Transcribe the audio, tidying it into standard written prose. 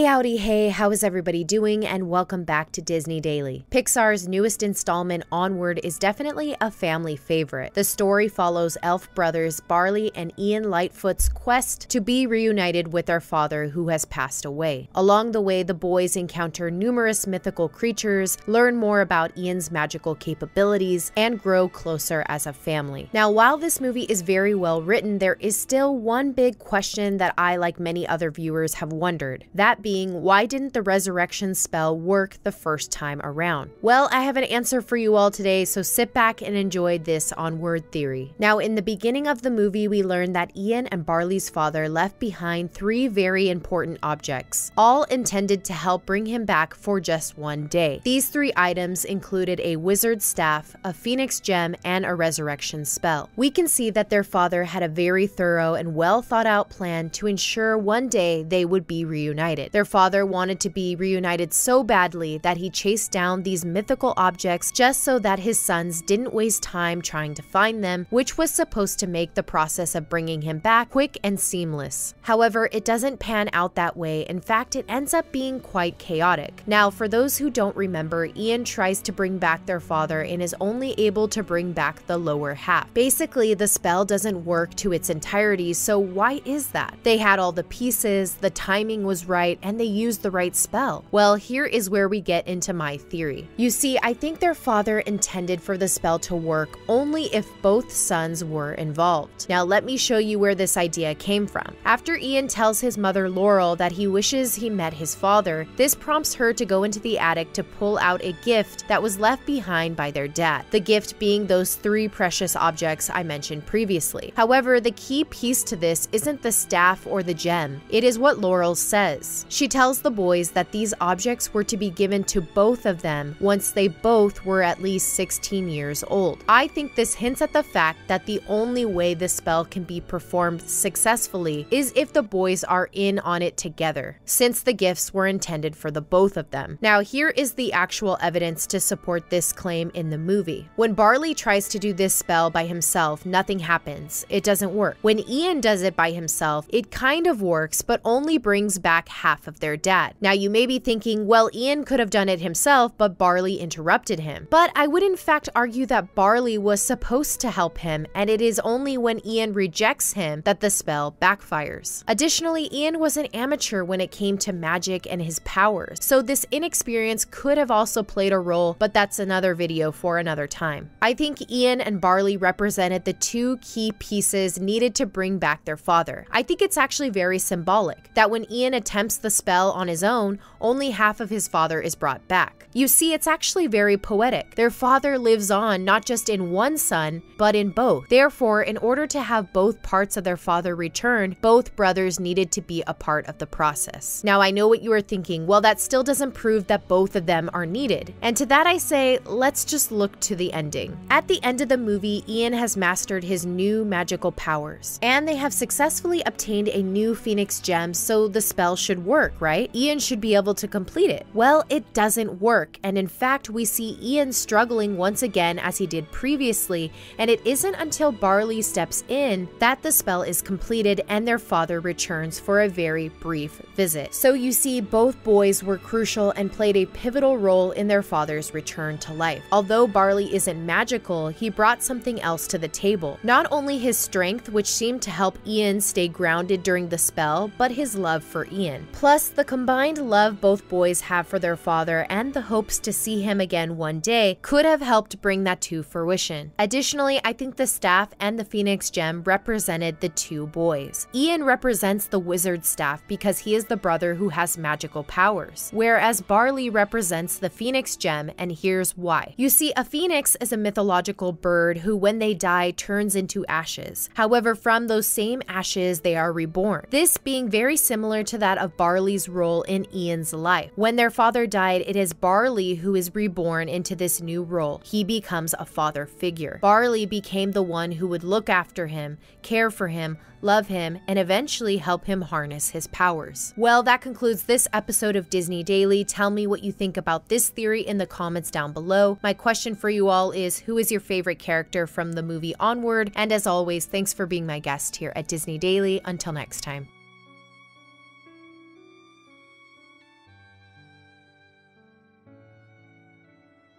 Howdy hey, how is everybody doing, and welcome back to Disney Daily. Pixar's newest installment, Onward, is definitely a family favorite. The story follows elf brothers Barley and Ian Lightfoot's quest to be reunited with their father who has passed away. Along the way, the boys encounter numerous mythical creatures, learn more about Ian's magical capabilities, and grow closer as a family. Now, while this movie is very well written, there is still one big question that I, like many other viewers, have wondered. That being, why didn't the resurrection spell work the first time around? Well, I have an answer for you all today, so sit back and enjoy this Onward theory. Now, in the beginning of the movie, we learn that Ian and Barley's father left behind 3 very important objects, all intended to help bring him back for just one day. These 3 items included a wizard's staff, a phoenix gem, and a resurrection spell. We can see that their father had a very thorough and well thought out plan to ensure one day they would be reunited. Their father wanted to be reunited so badly that he chased down these mythical objects just so that his sons didn't waste time trying to find them, which was supposed to make the process of bringing him back quick and seamless. However, it doesn't pan out that way. In fact, it ends up being quite chaotic. Now, for those who don't remember, Ian tries to bring back their father and is only able to bring back the lower half. Basically, the spell doesn't work to its entirety, so why is that? They had all the pieces, the timing was right, and they used the right spell. Well, here is where we get into my theory. You see, I think their father intended for the spell to work only if both sons were involved. Now, let me show you where this idea came from. After Ian tells his mother Laurel that he wishes he met his father, this prompts her to go into the attic to pull out a gift that was left behind by their dad. The gift being those 3 precious objects I mentioned previously. However, the key piece to this isn't the staff or the gem. It is what Laurel says. She tells the boys that these objects were to be given to both of them once they both were at least 16 years old. I think this hints at the fact that the only way this spell can be performed successfully is if the boys are in on it together, since the gifts were intended for the both of them. Now, here is the actual evidence to support this claim in the movie. When Barley tries to do this spell by himself, nothing happens. It doesn't work. When Ian does it by himself, it kind of works, but only brings back half of their dad. Now, you may be thinking, well, Ian could have done it himself, but Barley interrupted him. But I would in fact argue that Barley was supposed to help him, and it is only when Ian rejects him that the spell backfires. Additionally, Ian was an amateur when it came to magic and his powers, so this inexperience could have also played a role, but that's another video for another time. I think Ian and Barley represented the 2 key pieces needed to bring back their father. I think it's actually very symbolic that when Ian attempts the spell on his own, only half of his father is brought back. You see, it's actually very poetic. Their father lives on not just in one son, but in both. Therefore, in order to have both parts of their father return, both brothers needed to be a part of the process. Now, I know what you are thinking, well, that still doesn't prove that both of them are needed. And to that I say, let's just look to the ending. At the end of the movie, Ian has mastered his new magical powers, and they have successfully obtained a new phoenix gem, so the spell should work, right? Ian should be able to complete it. Well, it doesn't work, and in fact, we see Ian struggling once again as he did previously, and it isn't until Barley steps in that the spell is completed and their father returns for a very brief visit. So you see, both boys were crucial and played a pivotal role in their father's return to life. Although Barley isn't magical, he brought something else to the table. Not only his strength, which seemed to help Ian stay grounded during the spell, but his love for Ian. Plus, the combined love both boys have for their father and the hopes to see him again one day could have helped bring that to fruition. Additionally, I think the staff and the phoenix gem represented the 2 boys. Ian represents the wizard staff because he is the brother who has magical powers, whereas Barley represents the phoenix gem, and here's why. You see, a phoenix is a mythological bird who, when they die, turns into ashes. However, from those same ashes, they are reborn. This being very similar to that of Barley's role in Ian's life. When their father died, it is Barley who is reborn into this new role. He becomes a father figure. Barley became the one who would look after him, care for him, love him, and eventually help him harness his powers. Well, that concludes this episode of Disney Daily. Tell me what you think about this theory in the comments down below. My question for you all is, who is your favorite character from the movie Onward? And as always, thanks for being my guest here at Disney Daily. Until next time.